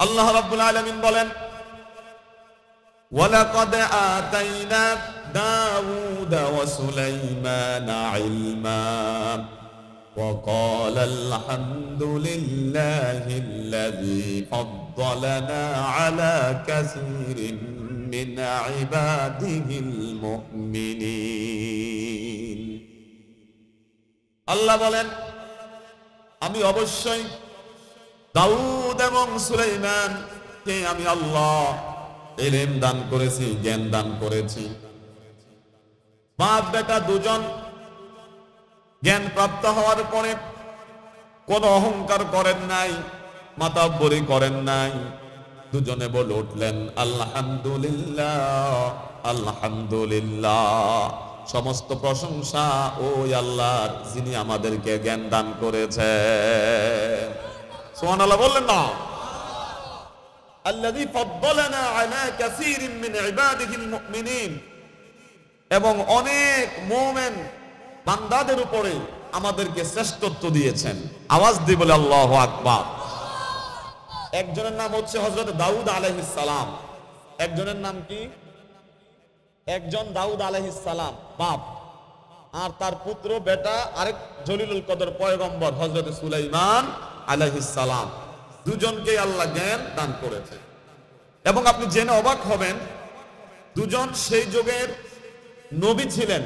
আল্লাহ রাব্বুল আলামিন বলেন, ওয়ালাকাদ আতাইনা দাউদ ওয়া সুলাইমানা ইলমা ওয়া ক্বালা আলহামদুলিল্লাহিল্লাযী ফাদ্দালানা আলা কাসীরিন মিন ইবাদিহিল মুমিনিন। আল্লাহ বলেন, আমি অবশ্যই দাউদ এবং সুলাইমানকে আমি আল্লাহ ইলম দান করেছি, জ্ঞান দান করেছি। বাপ বেটা দুজন জ্ঞান প্রাপ্ত হওয়ার পরে কোন অহংকার করেন নাই, মাতাব্বরি করেন নাই। দুজনে বলে উঠলেন আলহামদুলিল্লাহ, আলহামদুলিল্লাহ, সমস্ত প্রশংসা ওই আল্লাহর যিনি আমাদেরকে জ্ঞান দান করেছেন। সুবহানাল্লাহ বললেন না? আল্লাযী ফাদ্দালানা আলা কাসীরিন মিন ইবাদিহিল মুমিনিন, এবং অনেক মুমিন বান্দাদের উপরে আমাদেরকে শ্রেষ্ঠত্ব দিয়েছেন। আওয়াজ দিয়ে বলে আল্লাহু আকবার। একজনের নাম হচ্ছে হযরত দাউদ আলাইহিস সালাম। একজনের নাম কি? একজন দাউদ আলাইহিস সালাম বাপ, আর তার পুত্র বেটা আরেক জলিলুল কদর পয়গম্বর হযরত সুলাইমান আলাইহিস সালাম। দুজনকে আল্লাহ জ্ঞান দান করেছে। এবং আপনি জেনে অবাক হবেন, দুজন সেই যুগের নবী ছিলেন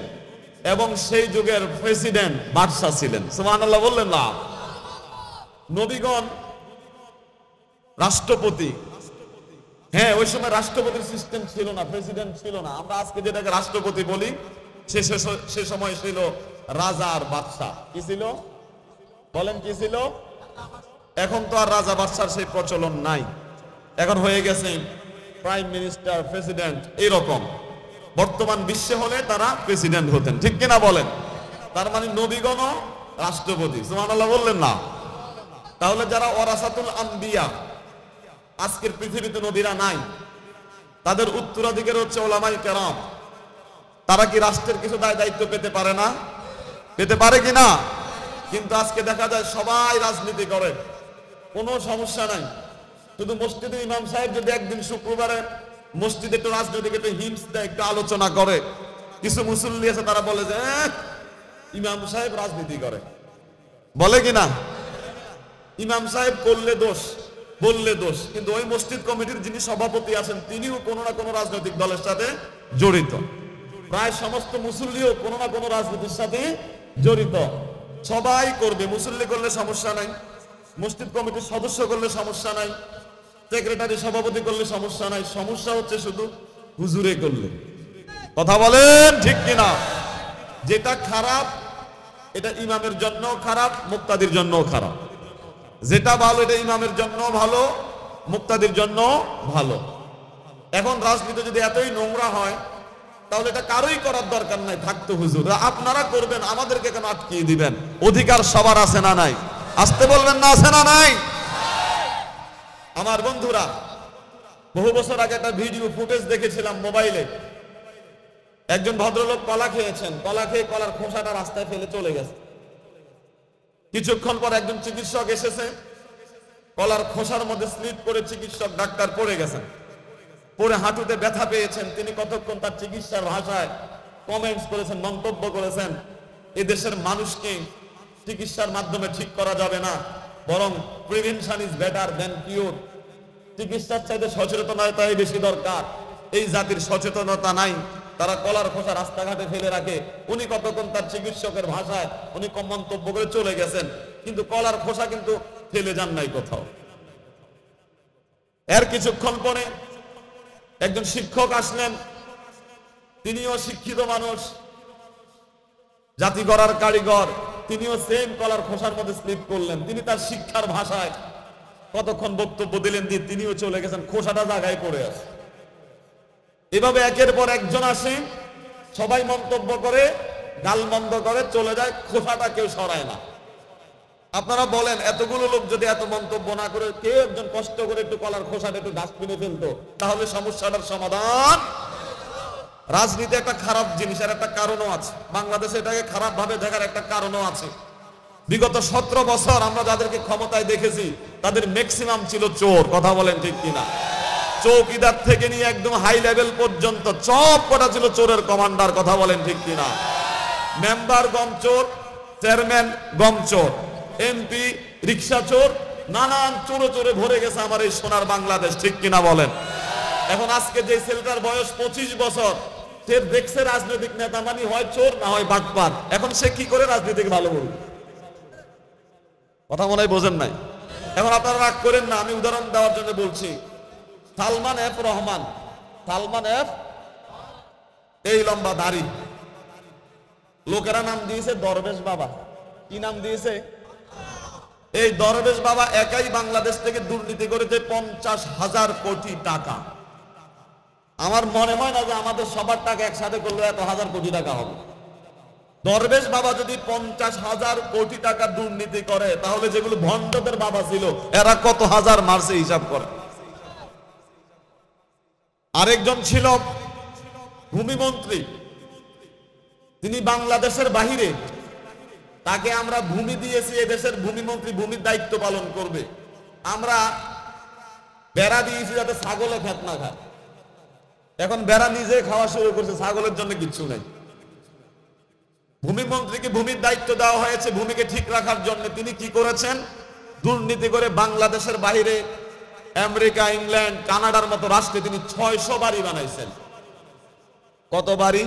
এবং সেই যুগের প্রেসিডেন্ট বাদশা ছিলেন। সুবহানাল্লাহ বললেন না? নবীগণ রাষ্ট্রপতি, হ্যাঁ ওই সময় রাষ্ট্রপতির সিস্টেম ছিল না, প্রেসিডেন্ট ছিল না। আমরা আজকে যেটাকে রাষ্ট্রপতি বলি, সে সময় ছিল রাজা আর বাদশা। কি ছিল বলেন? কি ছিল? এখন তো আর রাজা বাদশার সেই প্রচলন নাই। এখন হয়ে গেছে প্রাইম মিনিস্টার, প্রেসিডেন্ট, এইরকম। বর্তমান বিশ্বে হলে তারা প্রেসিডেন্ট হতেন, ঠিক কিনা বলেন? তার মানে নবীগণ রাষ্ট্রপতি। সুবহানাল্লাহ বললেন না? তাহলে যারা ওয়ারাসাতুল আম্বিয়া, আজকের পৃথিবীতে নবীরা নাই, তাদের উত্তরাধিকার হচ্ছে উলামায়ে কেরাম। তারা কি রাষ্ট্রের কিছু দায় দায়িত্ব পেতে পারে না? পেতে পারে কিনা? কিন্তু আজকে দেখা যায় সবাই রাজনীতি করে, কোনো সমস্যা নাই। শুধু মসজিদে ইমাম সাহেব যদি একদিন শুক্রবারে মসজিদে একটু রাজনৈতিক একটু হিংস দেয়, একটু আলোচনা করে, কিছু মুসল্লি আছে তারা বলে যে ইমাম সাহেব রাজনীতি করে, বলে কিনা? ইমাম সাহেব করলে দোষ, বললে দোষ। কিন্তু ওই মসজিদ কমিটির যিনি সভাপতি আছেন তিনিও কোনো না কোনো রাজনৈতিক দলের সাথে জড়িত। প্রায় সমস্ত মুসল্লিও কোনো না কোনো রাজনীতির সাথে জড়িত। সবাই করবে, মুসল্লি করলে সমস্যা নাই, মসজিদ কমিটির সদস্য করলে সমস্যা নাই, সেক্রেটারি সভাপতি করলে সমস্যা নাই। সমস্যা হচ্ছে শুধু হুজুরে করলে। কথা বলেন ঠিক কিনা? যেটা খারাপ এটা ইমামের জন্য খারাপ, মুক্তাদির জন্য খারাপ। যেটা ভালো এটা ইমামের জন্য ভালো, মুক্তাদির জন্য ভালো। এখন রাজনীতি যদি এতই নোংরা হয় তাহলে এটা কারোই করার দরকার নাই, থাকতো হুজুর। আপনারা করবেন, আমাদেরকে কেন আটকিয়ে দিবেন? অধিকার সবার আছে না নাই? আসতে বলবেন না, আছে না নাই? আমার বন্ধুরা, বহু বছর আগে একটা ভিডিও ফুটেজ দেখেছিলাম মোবাইলে। একজন ভদ্রলোক কলা খেয়েছেন, কলা খেয়ে কলার খোসাটা রাস্তায় ফেলে চলে গেছে। কিছুক্ষণ পর একজন চিকিৎসক এসেছে, কলার খোসার মধ্যে স্লিপ করে চিকিৎসক ডাক্তার পড়ে গেছেন, পরে হাঁটুতে ব্যথা পেয়েছেন। তিনি কতক্ষণ তার চিকিৎসার ভাষায় কমেন্টস করেছেন, মন্তব্য করেছেন, এদেশের মানুষকে চিকিৎসার মাধ্যমে ঠিক করা যাবে না, বরং প্রিভেনশন ইজ বেটার দ্যান কিউর। চিকিৎসার চাইতে সচেতনতাই বেশি দরকার। এই জাতির সচেতনতা নাই, তারা কলার খোসা রাস্তাঘাটে ফেলে রাখে। উনি কতক্ষণ তার চিকিৎসকের ভাষায় উনি মন্তব্য করে চলে গেছেন, কিন্তু কলার খোসা কিন্তু ফেলে যান নাই কোথাও। এর কিছুক্ষণ পরে একজন শিক্ষক আসলেন, তিনিও শিক্ষিত মানুষ, জাতি গড়ার কারিগর, তিনিও সেম কলার খোসার মধ্যে স্লিপ করলেন। তিনি তার শিক্ষার ভাষায় কতক্ষণ বক্তব্য দিলেন, দিয়ে তিনিও চলে গেছেন, খোসাটা জায়গায় পড়ে আছে। এভাবে একের পর একজন আসে, সবাই মন্তব্য করে, গালমন্দ করে চলে যায়, খোসাটা কেউ সরায় না। আপনারা বলেন, এতগুলো লোক যদি এত মন্তব্য না করে কেউ একজন কষ্ট করে একটু কলার খোসাটা একটু ডাস্টবিনে ফেলতো, তাহলে সমস্যাটার সমাধান। রাজনীতি একটা খারাপ জিনিস, আর একটা কারণও আছে। বাংলাদেশে এটাকে খারাপ ভাবে দেখার একটা কারণও আছে। বিগত 17 বছর আমরা যাদেরকে ক্ষমতায় দেখেছি তাদের ম্যাক্সিমাম ছিল চোর। কথা বলেন ঠিক কিনা? চৌকিদার থেকে নিয়ে একদম হাই লেভেল পর্যন্ত সব কটা ছিল চোরের কমান্ডার। কথা বলেন ঠিক কিনা? মেম্বার গম চোর, চেয়ারম্যান গম চোর, এমপি রিক্সা চোর, নানান চোরে চোরে ভরে গেছে আমার এই সোনার বাংলাদেশ। ঠিক কিনা বলেন? এখন আজকে যে ছেলেটার বয়স 25 বছর, সে দেখছে রাজনৈতিক নেতা মানে হয় চোর না হয় বাটপার। এখন সে কি করে রাজনীতিকে ভালো বলবে? কথা মনে হয় বোঝেন নাই। এখন আপনারা রাগ করেন না, আমি উদাহরণ দেওয়ার জন্য বলছি। সালমান এফ রহমান, সালমান এফ, এই লম্বা দাড়ি, লোকেরা নাম দিয়েছে দরবেশ বাবা। কি নাম দিয়েছে? এই দরবেশ বাবা একাই বাংলাদেশ থেকে দুর্নীতি করেছে 50,000 কোটি টাকা। আমার মনে হয় না যে আমাদের সবার টাকা একসাথে করলে এত হাজার কোটি টাকা হবে। দরবেশ বাবা যদি 50,000 কোটি টাকা দুর্নীতি করে, তাহলে যেগুলো ভণ্ডদের বাবা ছিল এরা কত হাজার মারছে হিসাব করে। আরেকজন ছিল ভূমিমন্ত্রী, তিনি বাংলাদেশের বাহিরে, তাকে আমরা ভূমি দিয়েছি, এদেশের ভূমিমন্ত্রী ভূমির দায়িত্ব পালন করবে। আমরা বেড়া দিয়েছি যাতে ছাগলে খেত না খায়। এখন বেড়া নিজে খাওয়া শুরু করছে, ছাগলের জন্য কিচ্ছু নেই। ভূমিমন্ত্রীকে ভূমির দায়িত্ব দেওয়া হয়েছে ভূমিকে ঠিক রাখার জন্য। তিনি কি করেছেন? দুর্নীতি করে বাংলাদেশের বাইরে আমেরিকা, ইংল্যান্ড, কানাডার মতো রাষ্ট্রে তিনি 600 বাড়ি বানাইছেন। কত বাড়ি?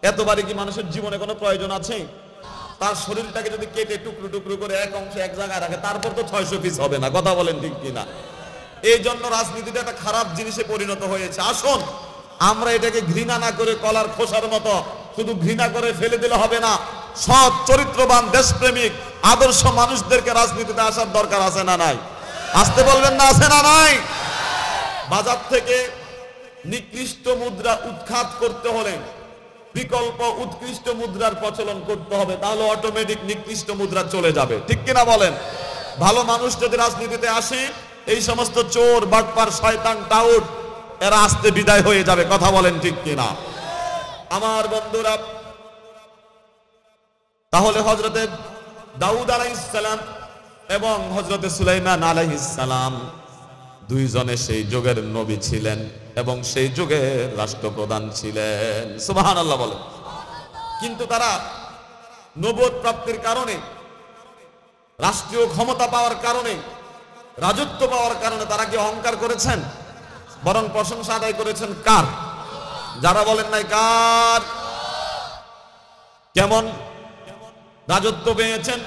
এত বাড়ি কি মানুষের জীবনে কোনো প্রয়োজন আছে? তার শরীরটাকে যদি কেটে টুকরো টুকরো করে এক অংশ এক জায়গায় রাখে, তারপর তো 600 পিস হবে না। কথা বলেন ঠিক কিনা? এই জন্য রাজনীতিটা একটা খারাপ জিনিসে পরিণত হয়েছে। আসুন আমরা এটাকে ঘৃণা না করে কলার খোসার মতো শুধু ঘৃণা করে ফেলে দিলে হবে না। সৎ, চরিত্রবান, দেশপ্রেমিক, আদর্শ মানুষদেরকে রাজনীতিতে আসার দরকার আছে না নাই? আসতে বলবেন না, আছে না নাই? বাজার থেকে নিকৃষ্ট মুদ্রা উৎখাত করতে হলে বিকল্প উৎকৃষ্ট মুদ্রার প্রচলন করতে হবে, তাহলে অটোমেটিক নিকৃষ্ট মুদ্রা চলে যাবে। ঠিক কিনা বলেন? ভালো মানুষ যদি রাজনীতিতে আসে, এই সমস্ত চোর, বাটপার, শয়তান, টাউট এরা আসতে বিদায় হয়ে যাবে। কথা বলেন ঠিক কিনা? আমার বন্ধুরা, তাহলে হযরতে দাউদ আলাইহিস সালাম এবং হযরতে সুলাইমান আলাইহিস সালাম দুইজনে সেই যুগের নবী ছিলেন এবং সেই যুগের রাষ্ট্রপ্রধান ছিলেন। সুবহানাল্লাহ বলেন। কিন্তু তারা নবুয়ত প্রাপ্তির কারণে, রাষ্ট্রীয় ক্ষমতা পাওয়ার কারণে, রাজত্ব পাওয়ার কারণে তারা কি অহংকার করেছেন? বরং প্রশংসা আদায় করেছেন কার? যারা বলেন নাই কার? কেমন রাজত্ব পেয়েছেন?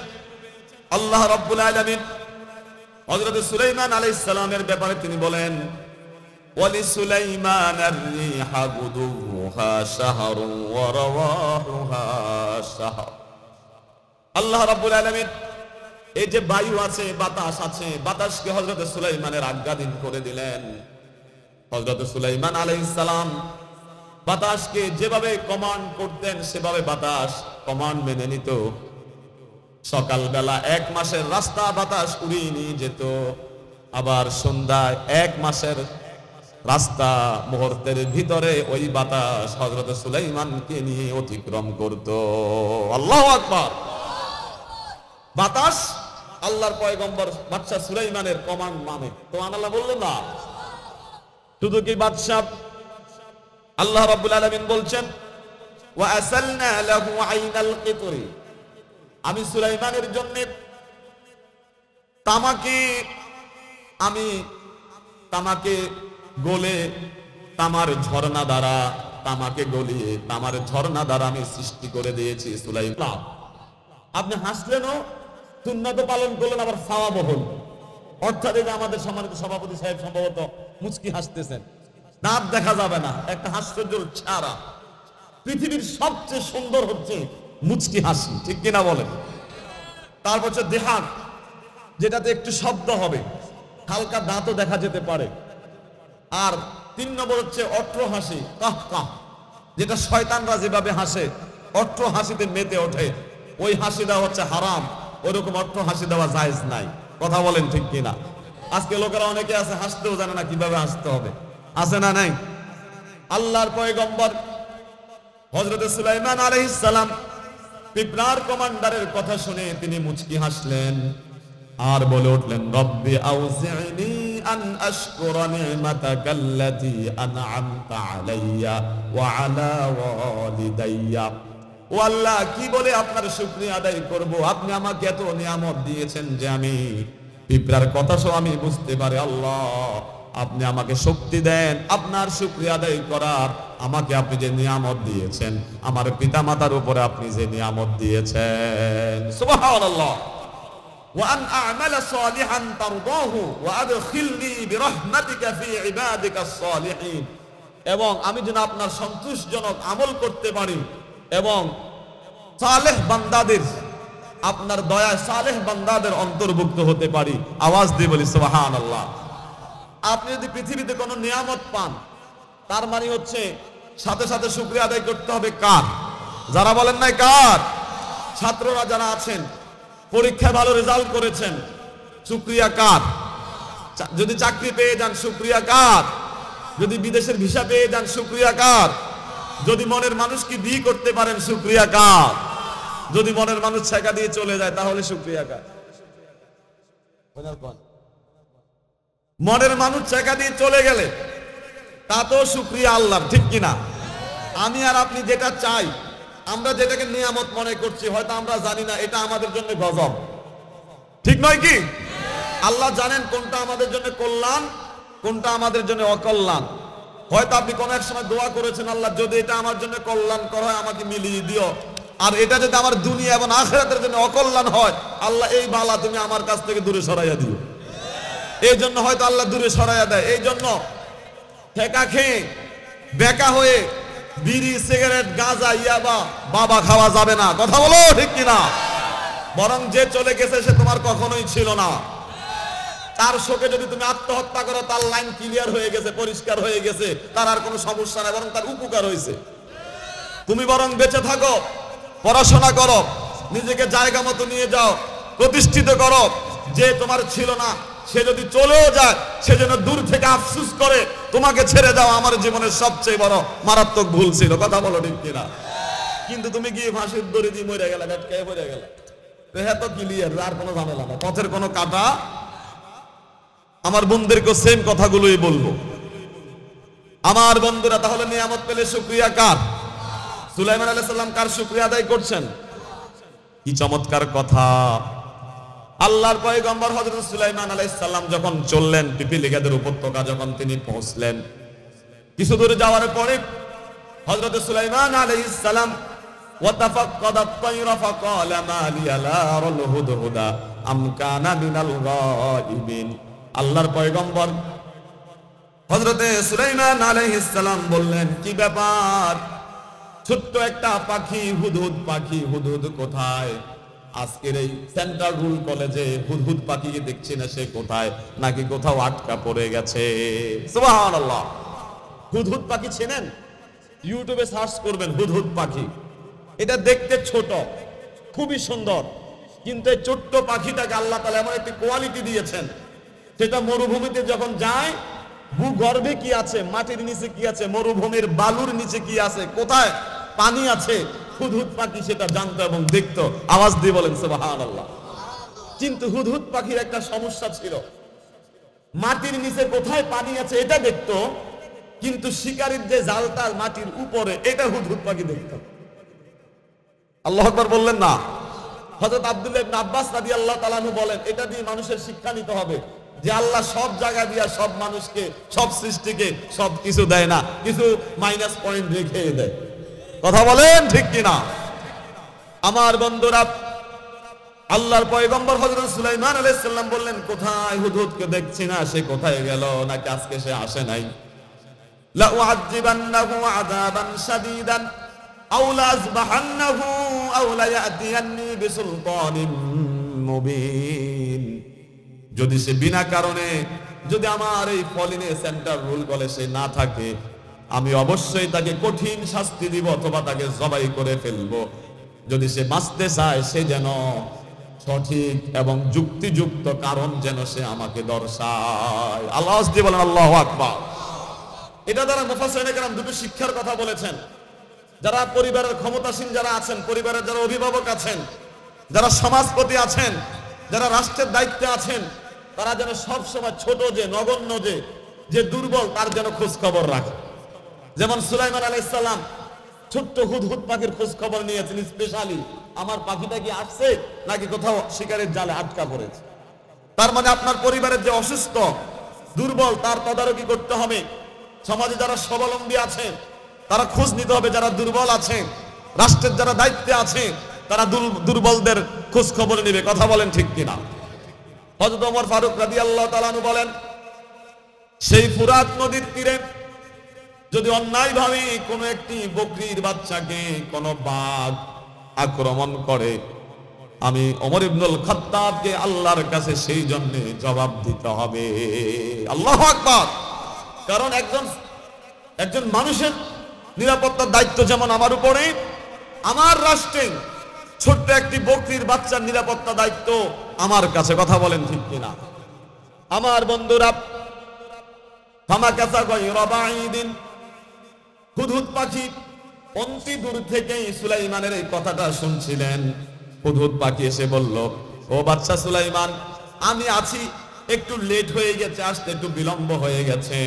আল্লাহ রাব্বুল আলামিন হযরত সুলাইমান আলাইহিস সালামের ব্যাপারে তিনি বলেন, ওয়ালি সুলাইমান আর-রিহা গুদুহা শাহরুন ওয়া রাওয়াহুহা শাহর। আল্লাহ রাব্বুল আলামিন এই যে বায়ু আছে, বাতাস আছে, বাতাসকে হযরত সুলাইমানের আজ্ঞাধীন করে দিলেন। হযরত সুলাইমান আলাইহিস সালাম বাতাসকে যেভাবে কমান্ড করতেন সেভাবে বাতাস কমান্ড মেনে নিত। সকালবেলা 1 মাসের রাস্তা বাতাস উড়িয়ে নিয়ে যেত, আবার সন্ধ্যায় 1 মাসের রাস্তা মুহূর্তের ভিতরে ওই বাতাস হযরত সুলাইমানকে নিয়ে অতিক্রম করত। আল্লাহু আকবার। বাতাস আল্লাহর পয়গম্বর বাদশা সুলাইমানের কমান্ড মানে। তো আল্লাহ বললেন না শুধু কি বাদশা, আল্লাহ রাব্বুল আলামিন বলছেন, ওয়া আসালনা লাহু আইনাল কিতরি, আমি সুলাইমানের জন্য তামাকে গলে তামার ঝর্ণা দ্বারা, তামাকে গলিয়ে তামার ঝর্ণা দ্বারা আমি সৃষ্টি করে দিয়েছি সুলাইমান। আপনি হাসলেনও, সুন্নাত পালন করলেন, আবার সওয়াব হল। অর্থাৎ এই যে আমাদের সম্মানিত সভাপতি সাহেব সম্ভবত মুচকি হাসতেছেন, দাঁত দেখা যাবে না, একটা হাস্যজ্জ্বল চেহারা। পৃথিবীর সবচেয়ে সুন্দর হচ্ছে মুচকি হাসি। ঠিক কিনা বলেন? তারপর হচ্ছে দেহাত, যেটাতে একটু শব্দ হবে, হালকা দাঁতও দেখা যেতে পারে। আর 3 নম্বর হচ্ছে অট্র হাসি, কাহ কাহ, যেটা শয়তানরা যেভাবে হাসে, অট্র হাসিতে মেতে ওঠে, ওই হাসি দেওয়া হচ্ছে হারাম। ওইরকম অট্র হাসি দেওয়া জায়েজ নাই। কথা বলেন ঠিক কিনা? আজকে লোকেরা অনেকে আছে হাসতেও জানে না কিভাবে হাসতে হবে। আছে না নাই? আল্লাহর পয়গম্বর হযরত সুলাইমান আলাইহিস সালাম পিঁপড়ার কমান্ডারের কথা শুনে তিনি মুচকি হাসলেন আর বলে উঠলেন, রব্বি আউজি'নি আন আশকুরা নি'মাতাকাল্লাতী আন'আমতা আলাইয়া ওয়া আলা ওয়ালিদাইয়া। ও আল্লাহ, কি বলে আপনার শুকরিয়া আদায় করব? আপনি আমাকে এত নিয়ামত দিয়েছেন যে আমি পিঁপড়ার কথা সব আমি বুঝতে পারি। আল্লাহ, আপনি আমাকে শক্তি দেন আপনার শুকরিয়া আদায় করার। আমাকে আপনি যে নিয়ামত দিয়েছেন, আমার পিতামাতার উপরে আপনি যে নিয়ামত দিয়েছেন, সুবহানাল্লাহ। ওয়া আন আ'মালা সালিহান তারদাহু ওয়া আদখিলনি বিরহমাতিকা ফি ইবাদিকাস সালিহিন। এবং আমি যেন আপনার সন্তুষ্টজনক আমল করতে পারি এবং সালেহ বান্দাদের, আপনার দয়া সালেহ বান্দাদের অন্তর্ভুক্ত হতে পারি। আওয়াজ দিয়ে বলি সুবহানাল্লাহ। আপনি যদি পৃথিবীতে কোনো নিয়ামত পান, তার মানে হচ্ছে সাথে সাথে শুকরিয়া আদায় করতে হবে কার? যারা বলেন নাই কার? ছাত্ররা যারা আছেন, পরীক্ষায় ভালো রেজাল্ট করেছেন, শুকরিয়া কার? যদি চাকরি পেয়ে যান, শুকরিয়া কার? যদি বিদেশের ভিসা পেয়ে যান, শুকরিয়া কার? যদি মনের মানুষকে বিয়ে করতে পারেন, শুকরিয়া কার? যদি মনের মানুষ ছেকা দিয়ে চলে যায়, তাহলে শুকরিয়া কার? মনের মানুষ ছেকা দিয়ে চলে গেলে তা তো শুকরিয়া আল্লাহর, ঠিক কিনা? আমি আর আপনি যেটা চাই, আমরা যেটাকে নিয়ামত মনে করছি, হয়তো আমরা জানি না এটা আমাদের জন্য গজব, ঠিক নয় কি? আল্লাহ জানেন কোনটা আমাদের জন্য কল্যাণ, কোনটা আমাদের জন্য অকল্যাণ। হয়তো আপনি কোন এক সময় দোয়া করেছেন, আল্লাহ যদি এটা আমার জন্য কল্যাণ করা হয় আমাকে মিলিয়ে দিও, আর এটা যদি আমার দুনিয়া এবং আখিরাতের জন্য অকল্যাণ হয়, আল্লাহ এই বালা তুমি আমার কাছ থেকে দূরে সরাইয়া দিও। এই জন্য হয়তো আল্লাহ দূরে সরাইয়া দেয়। এই জন্য ঠেকা খেয়ে বেকা হয়ে বিড়ি, সিগারেট, গাঁজা, ইয়াবা বাবা খাওয়া যাবে না। কথা বলো, ঠিক কিনা? বরং যে চলে গেছে সে তোমার কখনোই ছিল না। তার শোকে যদি তুমি আত্মহত্যা করো, তার লাইন ক্লিয়ার হয়ে গেছে, পরিষ্কার হয়ে গেছে, তার আর কোনো সমস্যা নাই, বরং তার উপকার হয়েছে। তুমি বরং বেঁচে থাকো, পড়াশোনা করো, নিজেকে জায়গা মতো নিয়ে যাও, প্রতিষ্ঠিত করো। যে তোমার ছিল না সে যদি চলেও যায়, সে যেন দূর থেকে আফসোস করে তোমাকে ছেড়ে যাও, আমার জীবনের সবচেয়ে বড় মারাত্মক ভুল ছিল। কথা বলো, ঠিক কিনা? কিন্তু তুমি গিয়ে ফাঁসির দড়ি দিয়ে মরে গেলে, ভেটকায় মরে গেলে, হ্যাঁ তো ক্লিয়ার, আর কোনো ঝামেলা না, পথের কোনো কাটা। আমার বন্ধুদেরকে সেম কথাগুলোই বলবো। আমার বন্ধুরা, তাহলে নিয়ামত পেলে শুকরিয়া কার? সুলাইমান আলাইহিস সালাম কার শুকরিয়া আদায় করছেন? কি চমৎকার কথা! আল্লাহর পয়গম্বর হযরত সুলাইমান আলাইহিস সালাম যখন চললেন পিপিলিকাদের উপত্যকা, যখন তিনি পৌঁছলেন, কিছু দূরে যাওয়ার পরে হযরত সুলাইমান আলাইহিস সালাম ওয়াতাফাক্কাদা আত-তায়রা ফাকালা মা লিয়া লা আরাল হুদহুদা আম কানা মিনাল গায়িবিন। আল্লাহর পয়গম্বর হযরতে সুলাইমান আলাইহিস সালাম বললেন, কি ব্যাপার? ছোট্ট একটা পাখি, হুদহুদ পাখি, হুদহুদ কোথায়? আজকের এই সেন্ট্রাল রুল কলেজে হুদহুদ পাখিকে দেখছি না, সে কোথায়? নাকি কোথাও আটকা পড়ে গেছে? সুবহানাল্লাহ। হুদহুদ পাখি চেনেন? ইউটিউবে সার্চ করবেন হুদহুদ পাখি। এটা দেখতে ছোট, খুবই সুন্দর, কিন্তু এই ছোট্ট পাখিটাকে আল্লাহ তাআলা এমন একটি কোয়ালিটি দিয়েছেন, সেটা মরুভূমিতে যখন যায়, ভূগর্ভে কি আছে, মাটির নিচে কি আছে, মরুভূমির বালুর নিচে কি আছে, কোথায় পানি আছে, হুদহুদ পাখি সেটা জানতো এবং দেখতো। আওয়াজ দিয়ে বলেন সুবহানাল্লাহ। কিন্তু হুদহুদ পাখির একটা সমস্যা ছিল, মাটির নিচে কোথায় পানি আছে এটা দেখতো, কিন্তু শিকারীর যে জালটা মাটির উপরে, এটা হুদহুদ পাখি দেখতো। আল্লাহু আকবার বললেন না? হযরত আব্দুল্লাহ ইবনে আব্বাস রাদিয়াল্লাহু তাআলা আনহু বলেন, এটা দিয়ে মানুষের শিক্ষা নিতে হবে যে আল্লাহ সব জায়গা দিয়া সব মানুষকে, সব সৃষ্টিকে সব কিছু দেয় না, কিছু মাইনাস পয়েন্ট রেখে দেয়। কথা বলেন, ঠিক কিনা? আমার বন্ধুরা, আল্লাহর পয়গম্বর হযরত সুলাইমান আলাইহিস সালাম বললেন, কোথায়? হুদহুদকে দেখছি না, সে কোথায় গেল? নাকি আজকে সে আসে নাই? লা উআযিবান্নাহু আযাবান শাদীদান আও লা আযবাহান্নাহু আও লা ইয়াতিয়ান্নি বিসুলতানিন মুবিন। যদি সে বিনা কারণে, যদি আমার এই পলিনে সেন্টার রুল কলেজে না থাকে, আমি অবশ্যই তাকে কঠিন শাস্তি দিব, অথবা তাকে জবাই করে ফেলবো। যদি সে বাঁচতে চায়, সে যেন সঠিক এবং যুক্তিযুক্ত কারণ যেন সে আমাকে দর্শায়। আল্লাহ বলেন আল্লাহু আকবার। এটা দ্বারা মুফাসসিরিনে কেরাম দুটো শিক্ষার কথা বলেছেন। যারা পরিবারের ক্ষমতাসীন যারা আছেন, পরিবারের যারা অভিভাবক আছেন, যারা সমাজপতি আছেন, যারা রাষ্ট্রের দায়িত্বে আছেন, তারা যেন সবসময় ছোট যে নগণ্য যে দুর্বল তার যেন খোঁজ খবর রাখে। যেমন সুলাইমান আলাইহিস সালাম ছোট্ট হুদহুদ পাখির খোঁজ খবর নিয়েছেন, স্পেশালি আমার পাখিটা কি আসছে নাকি কোথাও শিকারের জালে আটকা পড়েছে। তার মানে আপনার পরিবারের যে অসুস্থ দুর্বল তার তদারকি করতে হবে। সমাজে যারা স্বাবলম্বী আছে তারা খোঁজ নিতে হবে, যারা দুর্বল আছে, রাষ্ট্রের যারা দায়িত্বে আছে তারা দুর্বলদের খোঁজ খবর নেবে। কথা বলেন ঠিক কিনা? হযরত ওমর ফারুক রাদিয়াল্লাহু তাআলা আনহু বলেন, সেই ফুরাত নদীর তীরে যদি অন্যায়ভাবে কোনো একটি বকরির বাচ্চাকে কোনো বাঘ আক্রমণ করে, আমি ওমর ইবনুল খাত্তাবকে আল্লাহর কাছে সেই জন্য জবাব দিতে হবে। আল্লাহু আকবার। কারণ একজন মানুষের নিরাপত্তার দায়িত্ব যেমন আমার উপরে, আমার রাষ্ট্রে ছোট্ট একটি বকরির বাচ্চার নিরাপত্তা দায়িত্ব আমার কাছে। কথা বলেন ঠিক কিনা? আমার বন্ধুরা, ফামাকাসা গায়রা বাঈদিন, হুদহুদ পাখি অন্তি দূর থেকেই সুলাইমানের এই কথাটা শুনছিলেন। হুদহুদ পাখি এসে বলল, ও বাচ্চা সুলাইমান, আমি আছি, একটু লেট হয়ে গেছে, আসতে একটু বিলম্ব হয়ে গেছে।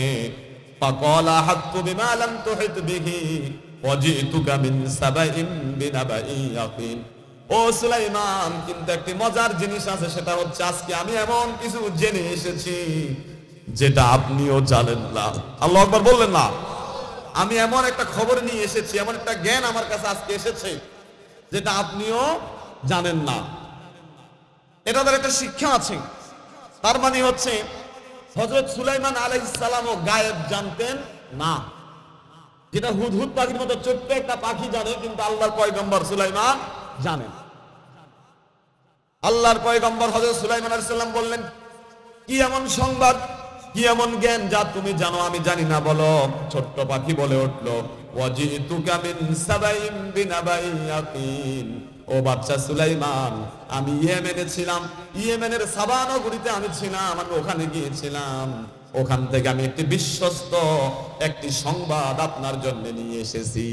ফাকালা হাত্তু বিমা লাম তুহিত বিহি ওয়াজিতুকা মিন সাবাইন বিনাবাই ইয়াকিন। ও সুলাইমান, কিন্তু একটি মজার জিনিস আছে, সেটা হচ্ছে আজকে আমি এমন কিছু জেনে এসেছি যেটা আপনিও জানেন না। আল্লাহু আকবার বললেন না? আমি এমন একটা খবর নিয়ে এসেছি, এমন একটা জ্ঞান আমার কাছে আজকে এসেছে যেটা আপনিও জানেন না। এটাদের একটা শিক্ষা আছে। তার মানে হচ্ছে হযরত সুলাইমান আলাইহিস সালামও গায়েব জানতেন না, যেটা হুদহুদ পাখির মতো ছোট্ট একটা পাখি জানে, কিন্তু আল্লাহর পয়গম্বর সুলাইমান জানেন। আল্লাহর পয়গম্বর হযরত সুলাইমান আলাইহিস সালাম বললেন, কি এমন সংবাদ, কি এমন জ্ঞান যা তুমি জানো আমি জানি না, বলো। ছোট্ট পাখি বলে উঠল, ওয়াজিতুকা মিন সাবাইন বিনাবাই ইয়াকিন। ও বাচ্চা সুলাইমান, আমি ইয়েমেনে ছিলাম, ইয়েমেনের সাবা নগরীতে আমি ছিলাম, আমি ওখানে গিয়েছিলাম, ওখান থেকে আমি একটি বিশ্বস্ত একটি সংবাদ আপনার জন্য নিয়ে এসেছি।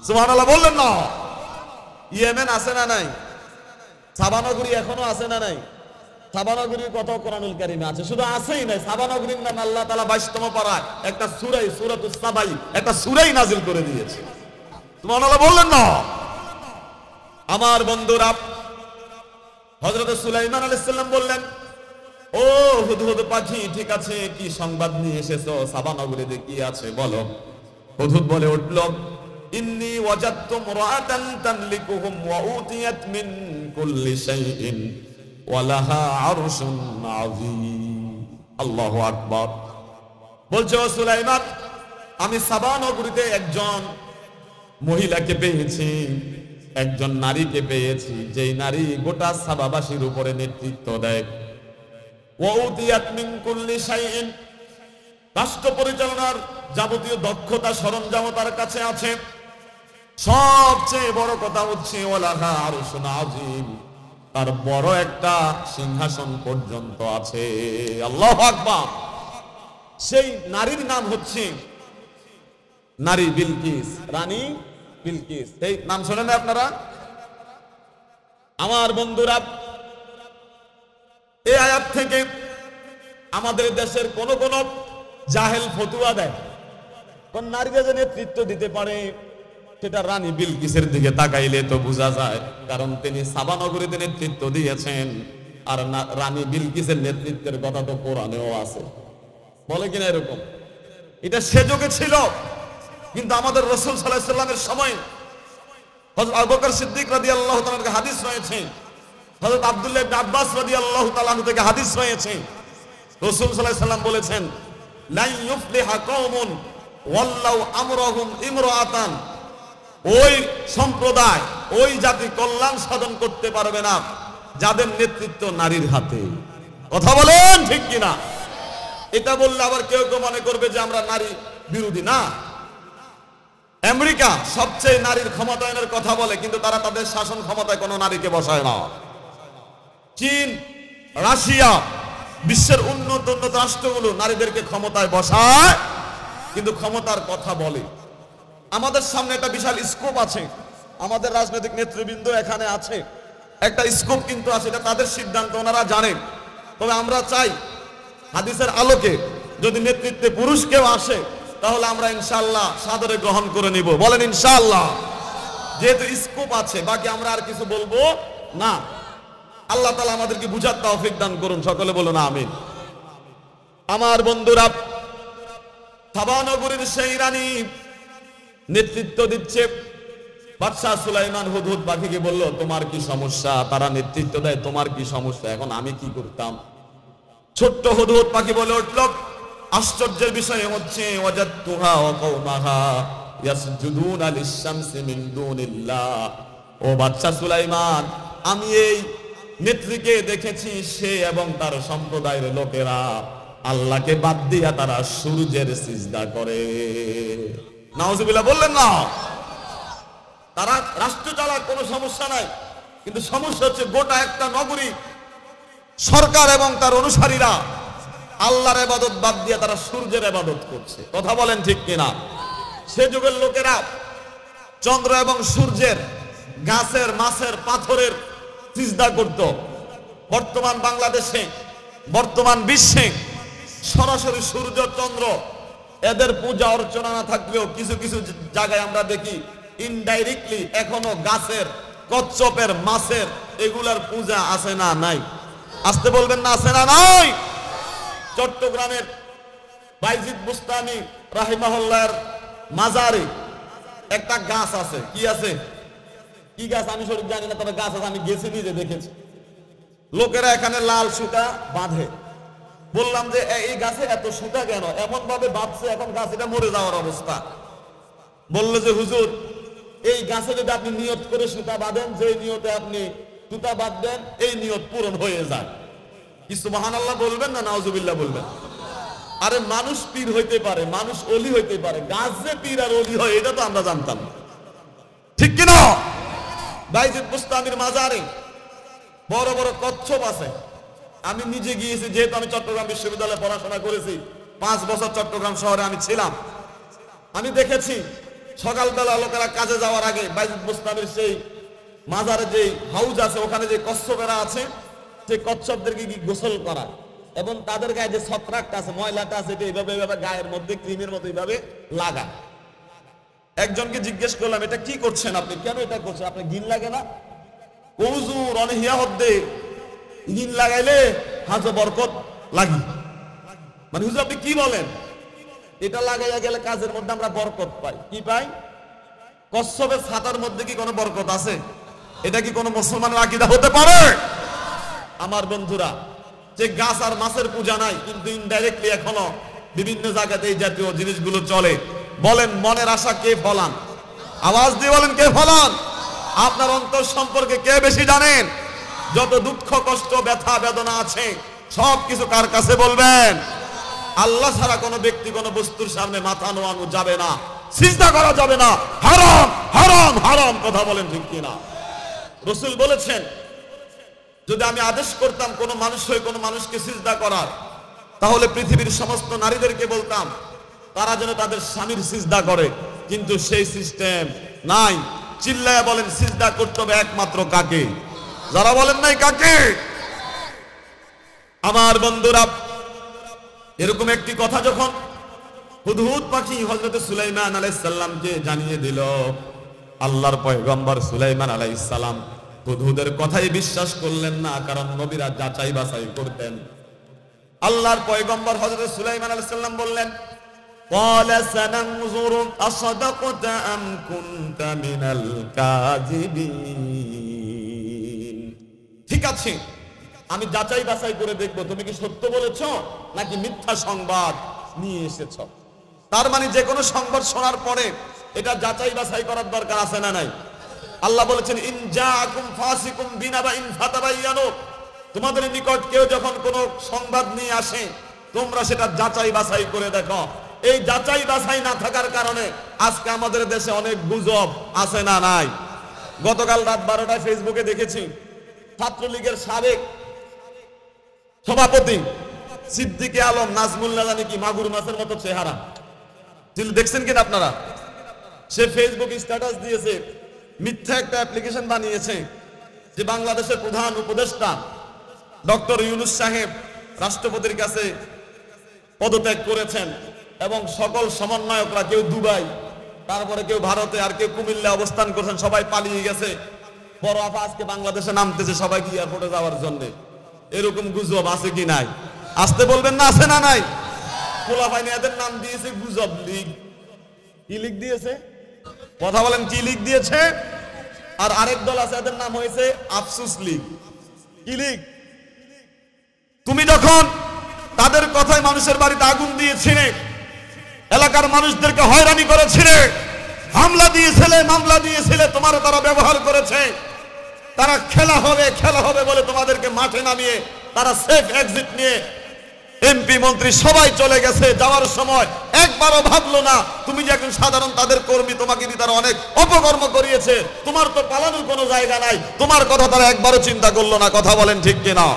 সুবহানাল্লাহ বললেন না? ইয়েমেন আছে না নাই? সাবা নগরী এখনো আছে না নাই? সাবা নগরীর কথা কোরআনুল কারীমে আছে, শুধু আছেই নাই, সাবা নগরীর নাম আল্লাহ তাআলা 22তম পারায় একটা সূরা, সূরাতুস সাবাই, একটা সূরাই নাজিল করে দিয়েছে। সুবহানাল্লাহ বললেন না? আমার বন্ধুরা, হযরত সুলাইমান আলাইহিস সালাম বললেন, ও হুদহুদ পাখি, ঠিক আছে, কি সংবাদ নিয়ে এসেছো? সাবা নগরীতে কি আছে বলো। হুদহুদ বলে উঠল, ইন্নী ওয়াজাদতু মুরাআতান তামলিকুহুম ওয়া উতিয়াত মিন কুল্লি শাইইন ওয়া লাহা আরশুন আযীম। আল্লাহু আকবার। বলছে, ও সুলাইমান, আমি সাবা নগরীতে একজন মহিলাকে পেয়েছি, একজন নারীকে পেয়েছি, যেই নারী গোটা সাবাবাসীর উপরে নেতৃত্ব দেয়। ওয়া উতিয়াত মিন কুল্লি শাইইন, রাষ্ট্র পরিচালনার যাবতীয় দক্ষতা সরঞ্জাম তার কাছে আছে। সবচেয়ে বড় কথা হচ্ছে ওয়ালাহা আরশুন আযীম, তার বড় একটা সিংহাসন পর্যন্ত আছে। আল্লাহু আকবার। সেই নারীর নাম হচ্ছে নারী বিলকিস, রানী বিলকিস। এই নাম শোনেন আপনারা? আমার বন্ধুরা, এই আয়াত থেকে আমাদের দেশের কোন কোন জাহেল ফতুয়া দেয়, কোন নারীরা যে নেতৃত্ব দিতে পারে সেটা রানী বিলকিসের দিকে তাকাইলে তো বোঝা যায়, কারণ তিনি সাবা নগরীতে নেতৃত্ব দিয়েছেন। আর রানী বিলকিসের নেতৃত্বের কথা তো কোরআনেও আছে, বলে কিনা এরকম? এটা সে যুগে ছিল, কিন্তু আমাদের রাসূল সাল্লাল্লাহু আলাইহি ওয়াসাল্লামের সময় হযরত আবু বকর সিদ্দিক রাদিয়াল্লাহু তাআলা থেকে হাদিস রয়েছে, হযরত আব্দুল্লাহ ইবনে আব্বাস রাদিয়াল্লাহু তাআলা থেকে হাদিস রয়েছে, রাসূল সাল্লাল্লাহু আলাইহি ওয়াসাল্লাম বলেছেন, লা ইউফলিহা কওমুন ওয়াল্লাউ আমরহুম ইমরাআতান, ওই সম্প্রদায়, ওই জাতি কল্যাণ সাধন করতে পারবে না যাদের নেতৃত্ব নারীর হাতে। কথা বলেন ঠিক কিনা? এটা বললে আবার কেউ কেউ মনে করবে যে আমরা নারী বিরোধী। না, আমেরিকা সবচেয়ে নারীর ক্ষমতায়নের কথা বলে, কিন্তু তারা তাদের শাসন ক্ষমতায় কোনো নারীকে বসায় না। চীন, রাশিয়া, বিশ্বের উন্নত রাষ্ট্রগুলো নারীদেরকে ক্ষমতায় বসায়, কিন্তু ক্ষমতার কথা বলে। আমাদের সামনে একটা বিশাল স্কোপ আছে, আমাদের রাজনৈতিক নেতৃবৃন্দ এখানে আছে, একটা স্কোপ কিন্তু আছে, এটা তাদের সিদ্ধান্ত, ওনারা জানেন। তবে আমরা চাই হাদিসের আলোকে যদি নেতৃত্বে পুরুষ কেউ আসে তাহলে আমরা ইনশাআল্লাহ সাদরে গ্রহণ করে নিব। বলেন ইনশাআল্লাহ। যেহেতু স্কোপ আছে, বাকি আমরা আর কিছু বলবো না। আল্লাহ তাআলা আমাদেরকে বুঝার তৌফিক দান করুন, সকলে বলুন আমিন। আমার বন্ধুরা, সাবা নগরীর সেই রানী নেতৃত্ব দিচ্ছে। বাদশাহ সুলাইমান হুদহুদ পাখিকে বলল, তোমার কি সমস্যা? তারা নেতৃত্ব দেয়, তোমার কি সমস্যা? এখন আমি কি করতাম? ছোট্ট হুদহুদ পাখি বলে উঠল, আশ্চর্যের বিষয় হচ্ছে ওয়াজাদতুহা ওয়া কওমাহা ইয়াসজুদুনা লিশ-শামসি মিন দুনিল্লাহ। ও বাদশা সুলাইমান, আমি এই নেত্রীকে দেখেছি, সে এবং তার সম্প্রদায়ের লোকেরা আল্লাহকে বাদ দিয়া তারা সূর্যের সিজদা করে। নাউজুবিল্লাহ বললেন না? তারা রাষ্ট্র চালার কোনো সমস্যা নাই, কিন্তু সমস্যা হচ্ছে গোটা একটা নগরী সরকার এবং তার অনুসারীরা আল্লাহর ইবাদত বাদ দিয়ে তারা সূর্যের ইবাদত করছে। কথা বলেন ঠিক কিনা? সে যুগের লোকেরা চন্দ্র এবং সূর্যের, গাছের, মাছের, পাথরের সিজদা করত। বর্তমান বাংলাদেশে, বর্তমান বিশ্বে সরাসরি সূর্য চন্দ্র এদের পূজা অর্চনা না থাকলেও কিছু কিছু জায়গায় আমরা দেখি ইনডাইরেক্টলি এখনো গাছের, কচ্ছপের, মাছের এগুলার পূজা আছে না নাই? আসতে বলবেন না, আছে না নাই? চট্টগ্রামের বাইজিদ বুস্তামি রাহিমাহুল্লাহর মাজারে একটা গাছ আছে। কি আছে? কি গাছ আমি সঠিক জানি না, তবে গাছ আছে, আমি গেছি, নিজে দেখেছি। লোকেরা এখানে লাল সুতা বাঁধে। বললাম যে এই গাছে এত সুতা কেন? এমন ভাবে বাঁধছে এখন গাছ এটা মরে যাওয়ার অবস্থা। বললো যে হুজুর, এই গাছে যদি আপনি নিয়ত করে সুতা বাঁধেন, যে নিয়তে আপনি সুতা বাঁধবেন এই নিয়ত পূরণ হয়ে যায়। কি সুবহানাল্লাহ বলবেন না নাউজুবিল্লাহ বলবেন? আরে মানুষ পীর হইতে পারে, মানুষ অলি হইতে পারে, গাছ যে পীর আর অলি হয় এটা তো আমরা জানতাম না, ঠিক কিনা? বাইজিদ বুস্তামির মাজারে বড় বড় কচ্ছপ আছে। আমি নিজে গিয়েছি, যেহেতু আমি চট্টগ্রাম বিশ্ববিদ্যালয়ে পড়াশোনা করেছি, 5 বছর চট্টগ্রাম শহরে আমি ছিলাম। আমি দেখেছি সকালবেলা লোকেরা কাজে যাওয়ার আগে বাইজিদ বুস্তামির সেই মাজারে যে হাউজ আছে, ওখানে যে কচ্ছপেরা আছে, সেই কচ্ছপদেরকে কি গোসল করা এবং তাদের গায়ে যে ছত্রাকটা আছে, ময়লাটা আছে, এটা এইভাবে এইভাবে গায়ের মধ্যে ক্রিমের মতো এইভাবে লাগা। একজনকে জিজ্ঞেস করলাম, এটা কি করছেন আপনি? কেন এটা করছেন? আপনার ঘিন লাগে না? হুজুর অনেহিয়া হদ্দে ঘিন লাগাইলে হাজে বরকত লাগি। মানে হুজুর আপনি কি বলেন? এটা লাগাইয়া গেলে কাজের মধ্যে আমরা বরকত পাই। কি পাই? কচ্ছপের ছাতার মধ্যে কি কোনো বরকত আছে? এটা কি কোনো মুসলমানের আকীদা হতে পারে? আমার বন্ধুরা, যে গাছ আর মাছের পূজা নাই, কিন্তু ইনডাইরেক্টলি এখনো বিভিন্ন জায়গাতে এই জাতীয় জিনিসগুলো চলে। বলেন মনের আশা কে ফলান? আওয়াজ দিয়ে বলেন কে ফলান? আপনার অন্তর সম্পর্কে কে বেশি জানেন? যত দুঃখ, কষ্ট, ব্যথা, বেদনা আছে সব কিছু কার কাছে বলবেন? আল্লাহ ছাড়া কোনো ব্যক্তি, কোনো বস্তুর সামনে মাথা নোয়ানো যাবে না, সিজদা করা যাবে না। হারাম হারাম হারাম। কথা বলেন ঠিক কিনা? রাসূল বলেছেন, যদি আমি আদেশ করতাম কোন মানুষ হয়ে কোন মানুষকে সিজদা করার, তাহলে পৃথিবীর সমস্ত নারীদেরকে বলতাম তারা যেন তাদের স্বামীর সিজদা করে, কিন্তু সেই সিস্টেম নাই। চিল্লায়া বলেন সিজদা করতে হবে একমাত্র কাকে? যারা বলেন নাই কাকে? আমার বন্ধুরা, এরকম একটি কথা যখন হুদহুদ পাখি হযরত সুলাইমান আলাইহিস সালামকে জানিয়ে দিল, আল্লাহর পয়গম্বর সুলাইমান আলাইহিস সালাম হুদহুদের কথাই বিশ্বাস করলেন না, কারণ নবীরা যাচাই বাছাই করতেন। আল্লাহর পয়গম্বর হযরত সুলাইমান আলাইহিস সালাম বললেন, ক্বালা সানানজুরু আসাদাকতা আম কুনতা মিনাল কাযিবিন। ঠিক আছে, আমি যাচাই বাছাই করে দেখব তুমি কি সত্য বলেছো নাকি মিথ্যা সংবাদ নিয়ে এসেছো। তার মানে যে কোনো সংবাদ শোনার পরে এটা যাচাই বাছাই করার দরকার আছে না নাই? আল্লাহ বলেছেন, ইন জাআকুম ফাসিকুম বিনাবাইন ফাতাবায়ানু, তোমাদের নিকট কেউ যখন কোনো সংবাদ নিয়ে আসে তোমরা সেটা যাচাই বাছাই করে দেখো। এই যাচাই বাছাই না থাকার কারণে আজকে আমাদের দেশে অনেক গুজব আছে না নাই? গতকাল রাত 12টায় ফেসবুকে দেখেছি ছাত্রলীগের সাবেক সভাপতি সিদ্দিকে আলম নাজমুল্লাহ, জানি কি মাগুর মাছের মতো চেহারা, দেখছেন কিনা আপনারা? সে ফেসবুক স্ট্যাটাস দিয়েছে, মিথ্যা একটা অ্যাপ্লিকেশন বানিয়েছে যে বাংলাদেশের প্রধান উপদেষ্টা ডক্টর ইউনূস সাহেব রাষ্ট্রপতির কাছে পদত্যাগ করেছেন এবং সকল সমন্বয়করা কেউ দুবাই, তারপরে কেউ ভারতে, আর কেউ কুমিল্লা অবস্থান করছেন, সবাই পালিয়ে গেছে। বড় আপা আজকে বাংলাদেশে নামতেছে সবাইকে এয়ারপোর্টে যাওয়ার জন্য। এরকম গুজব আছে কি নাই? আসতে বলবেন না, আছে না নাই? খোলাফাইনি এদের নাম দিয়েছে গুজব লীগ। কি লীগ দিয়েছে? কথা বলেন, কি লীগ দিয়েছে? আর আরেক দল আছে, এদের নাম হয়েছে আফসুস লীগ। কি লীগ? তুমি যখন তাদের কথায় মানুষের বাড়িতে আগুন দিয়েছিলে, এলাকার মানুষদেরকে হয়রানি করেছিলে, হামলা দিয়েছিলে, মামলা দিয়েছিলে, তোমারও তারা ব্যবহার করেছে। তারা খেলা হবে বলে তোমাদেরকে মাঠে নামিয়ে তারা সেফ এক্সিট নিয়ে এমপি মন্ত্রী সবাই চলে গেছে। যাওয়ার সময় একবারও ভাবলো না তুমি যে একজন সাধারণ তাদের কর্মী, তোমাকে দিয়ে তারা অনেক অপকর্ম করিয়েছে, তোমার তো পালানোর কোনো জায়গা নাই, তোমার কথা তারা একবারও চিন্তা করলো না। কথা বলেন ঠিক কিনা?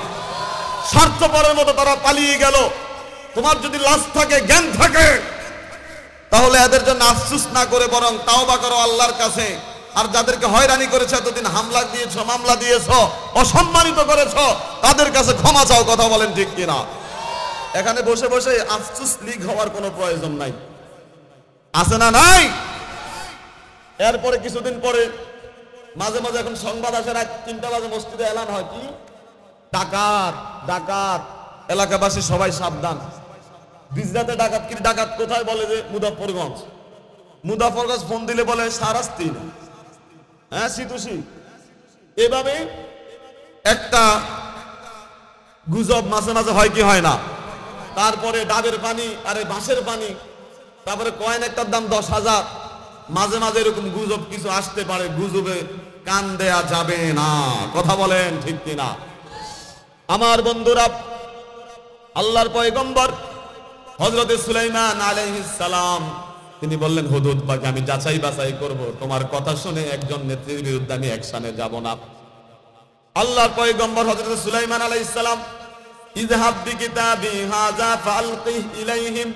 স্বার্থপরের মতো তারা পালিয়ে গেল। তোমার যদি লাশ থাকে, জ্ঞান থাকে, তাহলে এদের জন্য আফসোস না করে বরং তাওবা করো আল্লাহর কাছে। আর যাদেরকে হয়রানি করেছে, এতদিন হামলা দিয়েছো, মামলা দিয়েছো, অসম্মানিত করেছো, তাদের কাছে ক্ষমা চাও। কথা বলেন ঠিক কিনা? এখানে বসে বসে আফসোস লীগ হওয়ার কোনো প্রয়োজন নাই। আছে না নাই? এরপরে কিছুদিন পরে মাঝে মাঝে এখন সংবাদ আসে, রাত 3টা বাজে মসজিদে এলান হয়, কি ডাকাত ডাকাত, এলাকাবাসী সবাই সাবধান। গুজরাটে ডাকাত, কি ডাকাত কোথায়? বলে যে মুজাফফরগঞ্জ। মুজাফফরগঞ্জ ফোন দিলে বলে সারাস্তি, হ্যাঁ সিতুসি। এভাবে একটা গুজব মাঝে মাঝে হয় কি হয় না? তারপরে ডাবের পানি, আরে বাঁশের পানি, তারপরে কয়েন একটার দাম 10,000। মাঝে মাঝে এরকম গুজব কিছু আসতে পারে, গুজবে কান দেয়া যাবে না। কথা বলেন ঠিক কিনা? আমার বন্ধুরা, আল্লাহর পয়গম্বর হযরত সুলাইমান আলাইহিস সালাম তিনি বললেন, হুদহুদ পাখি, আমি যাচাই বাছাই করব, তোমার কথা শুনে একজন নেত্রীর বিরুদ্ধে আমি অ্যাকশনে যাব না। আল্লাহর পয়গম্বর হযরত সুলাইমান আলাইহিস সালাম, ইযহাব বিকিতাবি হাযা ফালকিহ ইলাইহিম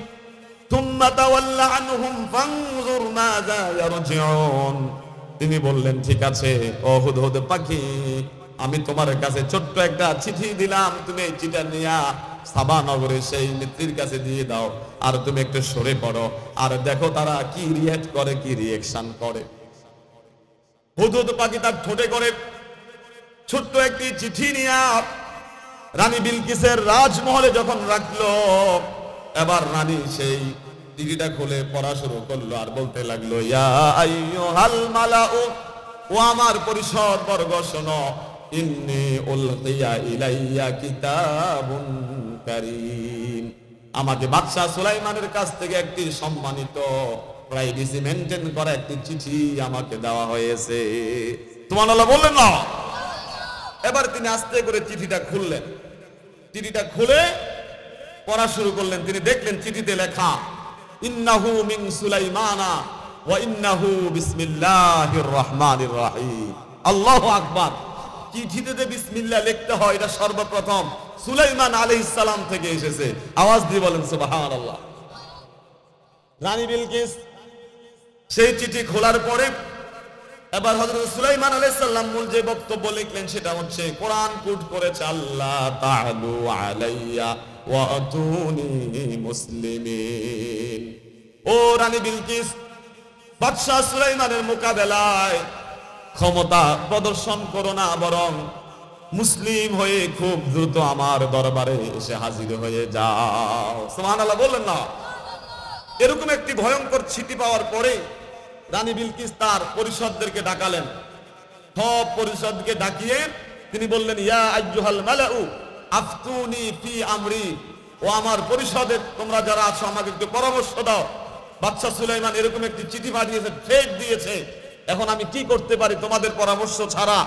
থুম্মা তাওয়াল্লা আনহুম ফানজুর মাযা ইয়ারজিউন। তিনি বললেন, ঠিক আছে ও হুদহুদ পাখি, আমি তোমার কাছে ছোট্ট একটা চিঠি দিলাম, তুমি এই চিঠিটা নিয়ে সাবা নগরে সেই নেত্রীর কাছে দিয়ে দাও, আর তুমি একটু সরে পড়ো, আর দেখো তারা কি রিঅ্যাক্ট করে, কি রিঅ্যাকশন করে। হুদহুদ পাখি তার ঠোঁটে করে ছোট্ট একটি চিঠি নিয়ে রানী বিলকিসের রাজমহলে যখন রাখলো, এবার রানী সেই চিঠিটা খুলে পড়া শুরু করলো আর বলতে লাগলো, ইয়া আইয়ুহাল মালাউ, ও আমার পরিষদ বর্গ শোনো, ইন্নী উলকিয়া ইলাইয়া কিতাবুন কারীম, আমাকে বাদশা সুলাইমানের কাছ থেকে একটি সম্মানিত প্রাইভেসি মেইনটেইন করা একটি চিঠি আমাকে দেওয়া হয়েছে। সুবহানাল্লাহ বললেন না? এবার তিনি আস্তে করে চিঠিটা খুললেন, চিঠিটা খুলে পড়া শুরু করলেন। তিনি দেখলেন চিঠিতে লেখা, ইন্নাহু মিন সুলাইমানা ওয়া ইন্নাহু বিসমিল্লাহির রহমানির রহিম। আল্লাহু আকবার। চিঠিতে যে বিসমিল্লাহ লিখতে হয়, এটা সর্বপ্রথম সুলাইমান আলাইহিস সালাম থেকে এসেছে। আওয়াজ দিয়ে বলেন সুবহানাল্লাহ। রানী বিলকিস সেই চিঠি খোলার পরে এবার হযরত সুলাইমান আলাইহিস সালাম মূল যে বক্তব্য লিখলেন সেটা হচ্ছে, কোরআন কোট করেছে, আল্লাহ তাআলু আলাইয়া ওয়া আতুনি মুসলিমিন। ও রানী বিলকিস, বাদশা সুলাইমানের মোকাবেলায় ক্ষমতা প্রদর্শন করো না, বরং মুসলিম হয়ে খুব দ্রুত আমার দরবারে এসে হাজির হয়ে যাও। সুবহানাল্লাহ বললেন না? এরকম একটি ভয়ঙ্কর চিঠি পাওয়ার পরে রানী বিলকিস তার পরিষদদেরকে ডাকালেন। সব পরিষদকে ডাকিয়ে তিনি বললেন, ইয়া আইয়ুহাল মালাউ আফতুনি ফি আমরি, ও আমার পরিষদের তোমরা যারা আছো আমাকে একটু পরামর্শ দাও। বাদশা সুলাইমান এরকম একটি চিঠি পাঠিয়েছে, থ্রেট দিয়েছে, এখন আমি কি করতে পারি? তোমাদের পরামর্শ ছাড়া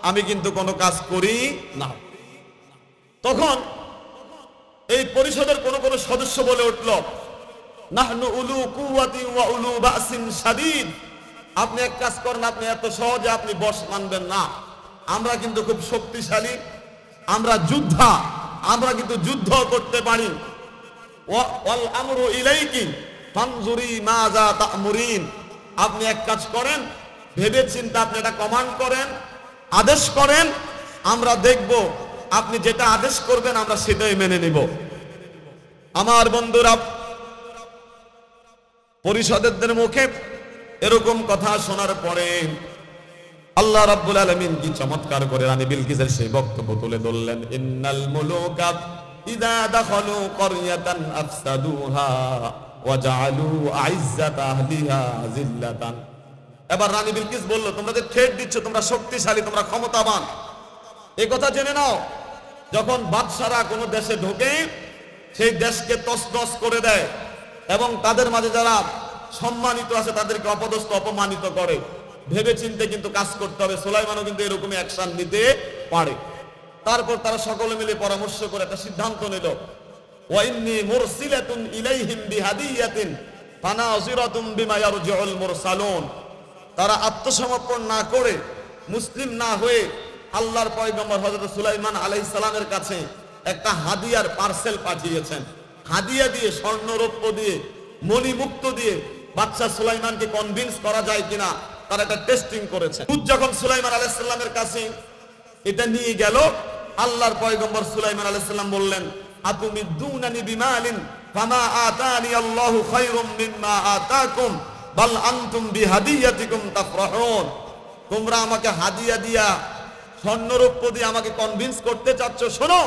আমি কিন্তু কোনো কাজ করি না। তখন এই পরিষদের কোন কোন সদস্য বলে উঠল, নাহনু উলু কুওয়াতি ওয়া উলু বাসিন শাদীদ, আপনি এক কাজ করেন, আপনি এত সহজে আপনি বশ মানবেন না, আমরা কিন্তু খুব শক্তিশালী, আমরা যোদ্ধা, আমরা কিন্তু যুদ্ধ করতে পারি। ওয়াল আমরু ইলাইকি ফানজুরি মাযা তা'মুরিন, আপনি এক কাজ করেন, ভেবে চিন্তে আপনি এটা কমান্ড করেন, আদেশ করেন, আমরা দেখব আপনি যেটা আদেশ করবেন আমরা সেটাই মেনে নিব। আমার বন্ধুরা, পরিষদের মুখে এরকম কথা শোনার পরে আল্লাহ রাব্বুল আলামিন কি চমৎকার করে রানী বিলকিসের সেই বক্তব্য তুলে ধরলেন। ইন্নাল মুলুকা ইযা দাখালু ক্বরিয়াতান আফসাদুহা ওয়া জাআলু আইজ্জাতা আহলিহা যিল্লাতান। এবার রানী বিলকিস বলল, তোমরা যে থ্রেট দিচ্ছ, তোমরা শক্তিশালী, তোমরা ক্ষমতাবান, এই কথা জেনে নাও, যখন বাদশারা কোনো দেশে ঢোকে সেই দেশকে তছনছ করে দেয় এবং তাদের মাঝে যারা সম্মানিত আছে তাদেরকে অপদস্থ অপমানিত করে। ভেবে চিন্তে কিন্তু কাজ করতে হবে। সুলাইমানও কিন্তু এরকমই অ্যাকশন নিতে পারে। তারপর তারা সকলে মিলে পরামর্শ করে একটা সিদ্ধান্ত নিল, ওয়া ইন্নী মুরসিলাতুন ইলাইহিম বিহাদিয়াতিন ফানাযিরাতুম বিমা ইয়ারজিউল মুরসালুন। তারা আত্মসমর্পণ না করে, মুসলিম না হয়ে আল্লাহর পয়গম্বর হযরত সুলাইমান আলাইহিস সালামের কাছে একটা হাদিয়ার পার্সেল পাঠিয়েছেন। হাদিয়া দিয়ে, স্বর্ণ রৌপ্য দিয়ে, মণিমুক্ত দিয়ে বাদশা সুলাইমানকে কনভিন্স করা যায় কিনা তারা একটা টেস্টিং করেছেন। যখন সুলাইমান আলাইহিস সালামের কাছে এটা নিয়ে গেল, আল্লাহর পয়গম্বর সুলাইমান আলাইহিস সালাম বললেন, আতুমিদুনানি বিমালিন ফামা আতানি আল্লাহু খায়রুম মিম্মা আতাকুম বাল আনতুম বিহাদিয়াতিকুম তাফরাহুন। তোমরা আমাকে হাদিয়া দিয়া, স্বর্ণরৌপ্য দিয়ে আমাকে কনভিন্স করতে চাচ্ছ। শোনো,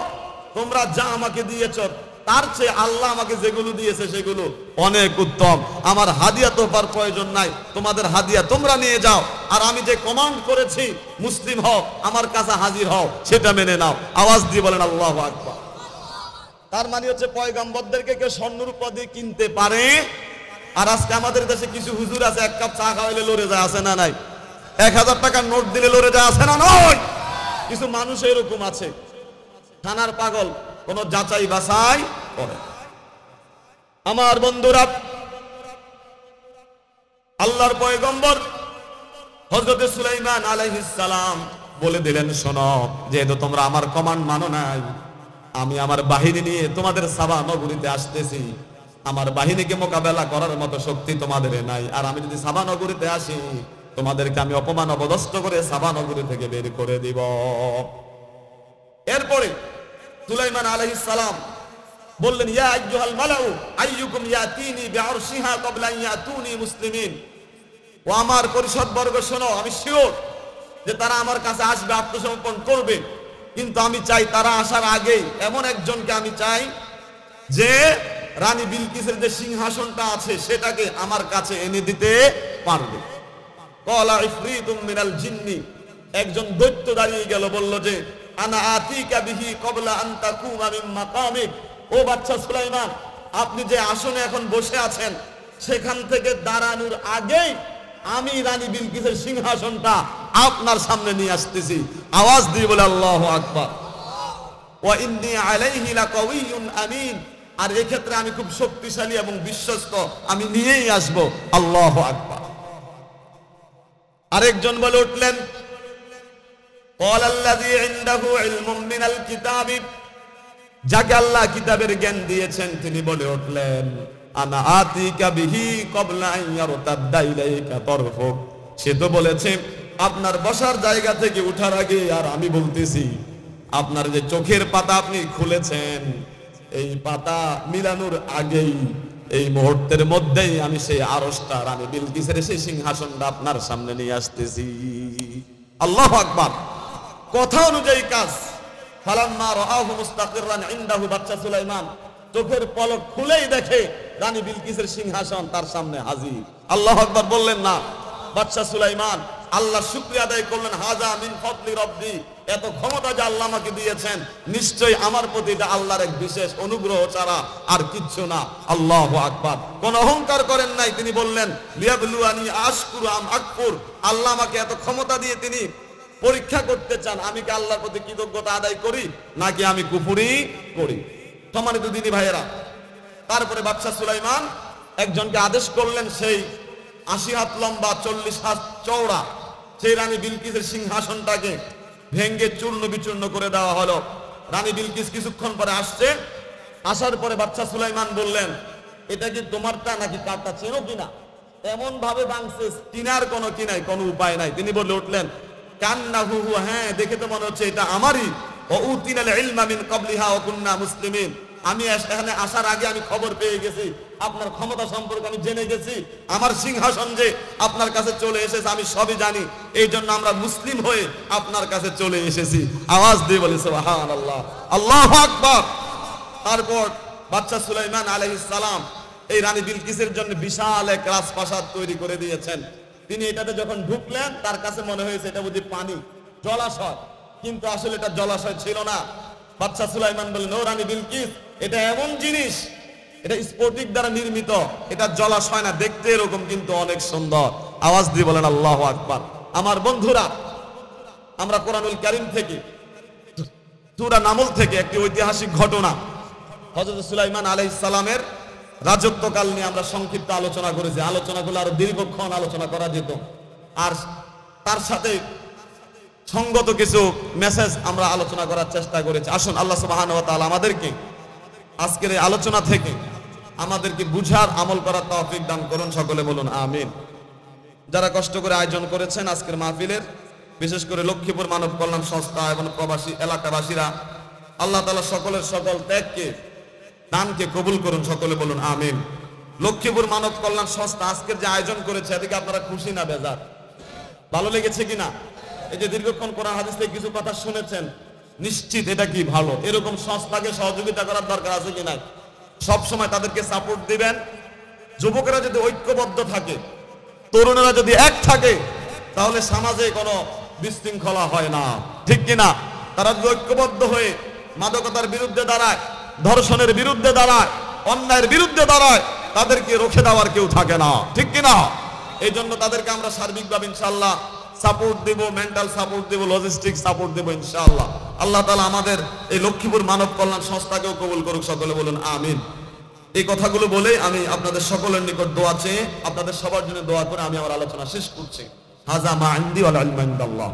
তোমরা যা আমাকে দিয়েছ তার চেয়ে আল্লাহ আমাকে যেগুলো দিয়েছে সেগুলো অনেক উত্তম। আমার হাদিয়া তোপার প্রয়োজন নাই, তোমাদের হাদিয়া তোমরা নিয়ে যাও, আর আমি যে কমান্ড করেছি মুসলিম হও, আমার কাছে হাজির হও, সেটা মেনে নাও। আওয়াজ দিয়ে বলেন আল্লাহু আকবার। তার মানে হচ্ছে পয়গম্বরদেরকে কেউ স্বর্ণরূপা দিয়ে কিনতে পারে। আর আজকে আমাদের দেশে কিছু হুজুর আছে, এক কাপ চা খাওয়াইলে লড়ে যায়, আছে না নাই? 1000 টাকার নোট দিলে লড়ে যায়, আছে না নয়? কিছু মানুষ এরকম আছে, থানার পাগল, কোন যাচাই বাছাই করে। আমার বন্ধুরা, আল্লাহর পয়গম্বর হযরত সুলাইমান আলাইহিস সালাম বলে দিলেন, শোনো, যেহেতু তোমরা আমার কমান্ড মানো নাই, আমি আমার বাহিনী নিয়ে তোমাদের সাবা নগরীতে আসতেছি। আমার বাহিনীকে মোকাবেলা করার মতো শক্তি তোমাদের নাই। আর আমি যদি সাবা নগরীতে আসি, তোমাদেরকে আমি অপমান অপদস্থ করে সাবা নগরী থেকে বের করে দিব। এরপরে সুলাইমান আলাইহিস সালাম বললেন, ইয়া আইয়ুহাল মালাউ আইয়ুকুম ইয়াতিনি বিআরশিহা ক্বাবলা আন ইয়াতুনি মুসলিমিন। ও আমার পরিষদ বর্গ, শোনো, আমি শিওর যে তারা আমার কাছে আসবে, আত্মসমর্পণ করবে, কিন্তু আমি চাই তারা আসার আগেই এমন একজনকে আমি চাই যে রানী বিলকিসের যে সিংহাসনটা আছে সেটাকে আমার কাছে এনে দিতে পারবে। ক্বালা ইফরিতুম মিনাল জিন্নি, একজন দৈত্য দাঁড়িয়ে গেল, বলল যে আনা আতিকা বিহি ক্বাবলা আন তাকুমা মিন মাকামিক। ও বাদশা সুলাইমান, আপনি যে আসনে এখন বসে আছেন সেখান থেকে দাঁড়ানোর আগেই আমি রানী বিলকিসের সিংহাসনটা আপনার সামনে নিয়ে আসতেছি। আওয়াজ দিয়ে বলে আল্লাহু আকবার। ওয়া ইন্নী আলাইহি লাকাওয়িয়ুন আমিন, আর এই ক্ষেত্রে আমি খুব শক্তিশালী এবং বিশ্বস্ত, আমি নিয়েই আসব। আল্লাহু আকবার। আরেকজন বলে উঠলেন, ক্বালাল্লাযী ইনদাহু ইলমুম মিনাল কিতাবি, যাকে আল্লাহ কিতাবের জ্ঞান দিয়েছেন, তিনি বলে উঠলেন, আনা আতিকা বিহি ক্বাবলা আন ইয়ারতাদ্দা ইলাইকা তারফুক। সে তো বলেছে আপনার বসার জায়গা থেকে উঠার আগে, আর আমি বলতেছি আপনার যে চোখের পাতা আপনি খুলেছেন, এই পাতা মিলানোর আগেই, এই মুহূর্তের মধ্যেই আমি সেই আরশটা, রানী বিলকিসের সেই সিংহাসনটা আপনার সামনে নিয়ে আসতেছি। আল্লাহু আকবার। কথা অনুযায়ী কাজ। ফালাম্মা রাআহু মুস্তাকিররান ইনদাহু, বাদশা সুলাইমান চোখের পলক খুলেই দেখে রানী বিলকিসের সিংহাসন তার সামনে হাজির। আল্লাহু আকবার বললেন না? বাদশা সুলাইমান আল্লাহর শুকরিয়া আদায় করলেন, হাযা মিন ফাদলি রাব্বি, এত ক্ষমতা যে আল্লাহ আমাকে দিয়েছেন, নিশ্চয়ই আমার প্রতি এটা আল্লাহর এক বিশেষ অনুগ্রহ ছাড়া আর কিচ্ছু না। আল্লাহু আকবার। কোন অহংকার করেন নাই, তিনি বললেন, লিয়াবলুয়ানি আশকুরু আম আকফুর, আল্লাহ আমাকে এত ক্ষমতা দিয়ে তিনি পরীক্ষা করতে চান, আমি কি আল্লাহর প্রতি কৃতজ্ঞতা আদায় করি নাকি আমি কুফরি করি। সম্মানিত দিনী ভাইয়েরা, তারপরে বাদশা সুলাইমান একজনকে আদেশ করলেন, সেই 80 হাত লম্বা 40 হাত চওড়া সেই রানী বিলকিসের সিংহাসনটাকে ভেঙ্গে চূর্ণ বিচূর্ণ করে দেওয়া হলো। রানী বিলকিস কিছুক্ষণ পরে আসছে। আসার পরে বাদশা সুলাইমান বললেন, এটা কি তোমারটা নাকি কারটা, চেনো কিনা? এমন ভাবে ভাঙছে কিনার কোনো কিনাই কোনো উপায় নাই। তিনি বলে উঠলেন কান্নাহু, হ্যাঁ দেখে তো মনে হচ্ছে এটা আমারই। ও উতিনাল ইলমা মিন ক্বাবলিহা ওয়া কুননা মুসলিমিন, আমি এখানে আসার আগে আমি খবর পেয়ে গেছি, আপনার ক্ষমতা সম্পর্কে আমি জেনে গেছি, আমার সিংহাসন যে আপনার কাছে চলে এসেছে আমি সবই জানি, এই জন্য আমরা মুসলিম হয়ে আপনার কাছে চলে এসেছি। আওয়াজ দিয়ে বলে সুবহানাল্লাহ, আল্লাহু আকবার। তারপর বাদশা সুলাইমান আলাইহিস সালাম এই রানী বিলকিসের জন্য বিশাল এক রাজপ্রাসাদ তৈরি করে দিয়েছেন। তিনি এটাতে যখন ঢুকলেন তার কাছে মনে হয়েছে এটা বুঝি পানি, জলাশয়, কিন্তু আসলে এটা জলাশয় ছিল না। বাদশা সুলাইমান বললেন, ও রানী বিলকিস, এটা এমন জিনিস, এটা স্ফটিক দ্বারা নির্মিত, এটা জলাশয় না, দেখতে এরকম কিন্তু অনেক সুন্দর। আওয়াজ দিয়ে বলেন আল্লাহু আকবার। আমার বন্ধুরা, আমরা কোরআনুল কারীম থেকে সূরা নামল থেকে একটি ঐতিহাসিক ঘটনা হযরত সুলাইমান আলাইহিস সালামের রাজত্বকাল নিয়ে আমরা সংক্ষিপ্ত আলোচনা করেছি। আলোচনাগুলো আরো দীর্ঘক্ষণ আলোচনা করা যেত, আর তার সাথে সঙ্গত কিছু মেসেজ আমরা আলোচনা করার চেষ্টা করেছি। আসুন আল্লাহ সুবহানাহু ওয়া তাআলা আমাদেরকে আজকের এই আলোচনা থেকে আমাদেরকে বুঝার, আমল করার তৌফিক দান করুন। সকলে বলুন আমিন। যারা কষ্ট করে আয়োজন করেছেন আজকের মাহফিলের, বিশেষ করে লক্ষ্মীপুর মানব কল্যাণ সংস্থা এবং প্রবাসী এলাকাবাসীরা, আল্লাহ তাআলা সকলের সকল ত্যাগকে, দানকে কবুল করুন। সকলে বলুন আমিন। লক্ষ্মীপুর মানব কল্যাণ সংস্থা আজকের যে আয়োজন করেছে, এদিকে আপনারা খুশি না বেজার? ভালো লেগেছে কিনা? এই যে দীর্ঘক্ষণ কোরআন হাদিস থেকে কিছু কথা শুনেছেন, নিশ্চিত এটা কি ভালো। এরকম সংস্থাকে সহযোগিতা করার দরকার আছে কিনা? সব সময় তাদেরকে সাপোর্ট দিবেন। যুবকেরা যদি ঐক্যবদ্ধ থাকে, তরুণেরা যদি এক থাকে, তাহলে সমাজে কোনো বিশৃঙ্খলা হয় না, ঠিক কিনা? তারা যদি ঐক্যবদ্ধ হয়ে মাদকতার বিরুদ্ধে দাঁড়ায়, ধর্ষণের বিরুদ্ধে দাঁড়ায়, অন্যায়ের বিরুদ্ধে দাঁড়ায়, তাদেরকে রুখে দেওয়ার কেউ থাকে না, ঠিক কিনা? এই জন্য তাদেরকে আমরা সার্বিকভাবে ইনশাআল্লাহ সাপোর্ট দেব, মেন্টাল সাপোর্ট দেব, লজিস্টিক সাপোর্ট দেব ইনশাআল্লাহ। আল্লাহ তাআলা আমাদের এই লক্ষ্মীপুর মানব কল্যাণ সংস্থাকেও কবুল করুক। সকলে বলুন আমিন। এই কথাগুলো বলে আমি আপনাদের সকলের নিকট দোয়া চেয়ে, আপনাদের সবার জন্য দোয়া করে আমি আমার আলোচনা শেষ করছি। হাযা মা ইনদি ওয়াল ইলমু ইনদাল্লাহ।